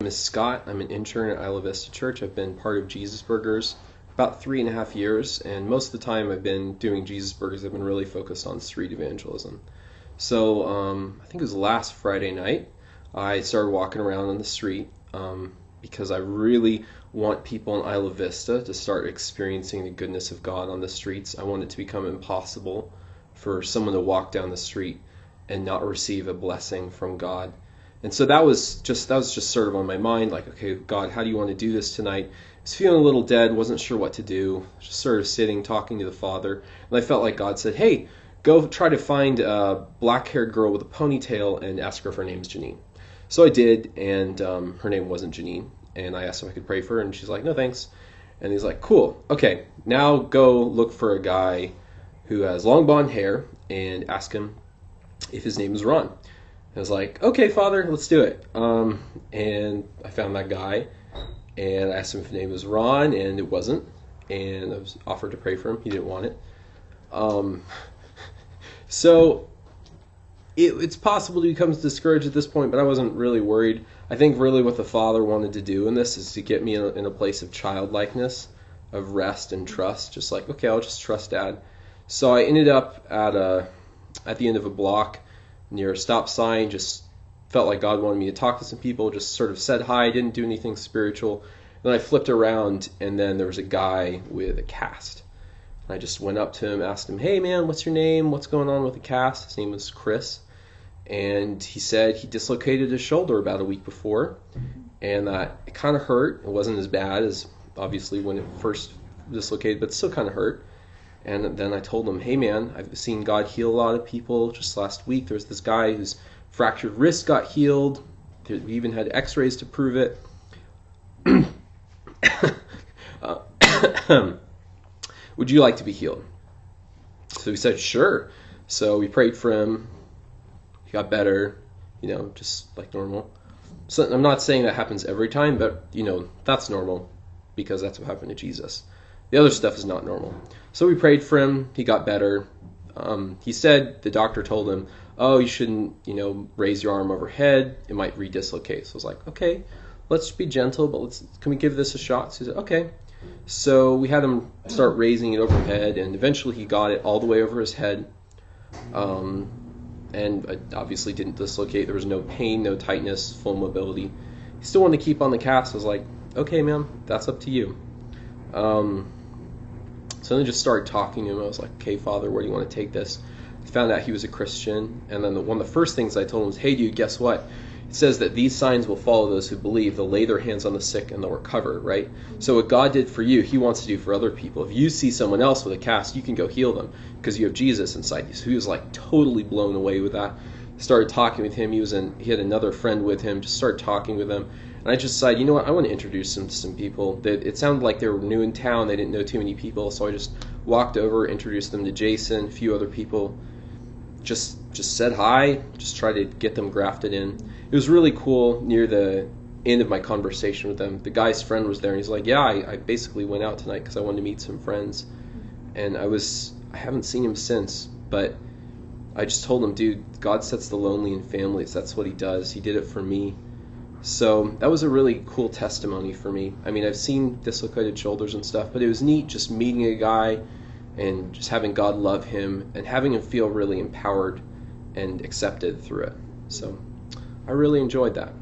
name is Scott. I'm an intern at Isla Vista Church. I've been part of Jesus Burgers about 3.5 years, and most of the time I've been doing Jesus Burgers, I've been really focused on street evangelism. So I think it was last Friday night, I started walking around on the street because I really want people in Isla Vista to start experiencing the goodness of God on the streets. I want it to become impossible for someone to walk down the street and not receive a blessing from God. And so that was just sort of on my mind, like, okay, God, how do you want to do this tonight? I was feeling a little dead, wasn't sure what to do, just sort of sitting, talking to the Father. And I felt like God said, hey, go try to find a black-haired girl with a ponytail and ask her if her name's Janine. So I did, and her name wasn't Janine. And I asked if I could pray for her, and she's like, no, thanks. And he's like, cool, okay, now go look for a guy who has long blonde hair and ask him if his name is Ron. I was like, okay, Father, let's do it. And I found that guy, and I asked him if his name was Ron, and it wasn't. And I was offered to pray for him. He didn't want it. So it's possible he becomes discouraged at this point, but I wasn't really worried. I think really what the Father wanted to do in this is to get me in a place of childlikeness, of rest and trust. Just like, okay, I'll just trust Dad. So I ended up at the end of a block near a stop sign, just felt like God wanted me to talk to some people, just sort of said hi, didn't do anything spiritual. Then I flipped around, and then there was a guy with a cast. I just went up to him, asked him, hey man, what's your name? What's going on with the cast? His name was Chris. And he said he dislocated his shoulder about a week before, and it kind of hurt. It wasn't as bad as obviously when it first dislocated, but it still kind of hurt. And then I told him, hey man, I've seen God heal a lot of people. Just last week there was this guy whose fractured wrist got healed. We even had x-rays to prove it. Would you like to be healed? So he said, sure. So we prayed for him. He got better, just like normal. So I'm not saying that happens every time, but, that's normal because that's what happened to Jesus. The other stuff is not normal. So we prayed for him. He got better. He said, the doctor told him, oh, you shouldn't, raise your arm overhead. It might redislocate. So I was like, okay, let's be gentle, but can we give this a shot? So he said, okay. So we had him start raising it overhead, and eventually he got it all the way over his head. And it obviously didn't dislocate. There was no pain, no tightness, full mobility. He still wanted to keep on the cast. I was like, okay, man, that's up to you. So then I just started talking to him. I was like, okay, Father, where do you want to take this? I found out he was a Christian. And then one of the first things I told him was, hey, dude, guess what? It says that these signs will follow those who believe. They'll lay their hands on the sick and they'll recover, right? So what God did for you, he wants to do for other people. If you see someone else with a cast, you can go heal them because you have Jesus inside you. So he was like totally blown away with that. Started talking with him. He had another friend with him. Just started talking with him. And I just decided, you know what, I want to introduce him to some people. It sounded like they were new in town. They didn't know too many people. So I just walked over, introduced them to Jason, a few other people. Just said hi, just tried to get them grafted in. It was really cool. Near the end of my conversation with them, the guy's friend was there, and he's like, yeah, I basically went out tonight because I wanted to meet some friends. And I haven't seen him since, but I just told him, dude, God sets the lonely in families. That's what he does. He did it for me. So that was a really cool testimony for me. I mean, I've seen dislocated shoulders and stuff, but it was neat just meeting a guy and just having God love him and having him feel really empowered and accepted through it. So I really enjoyed that.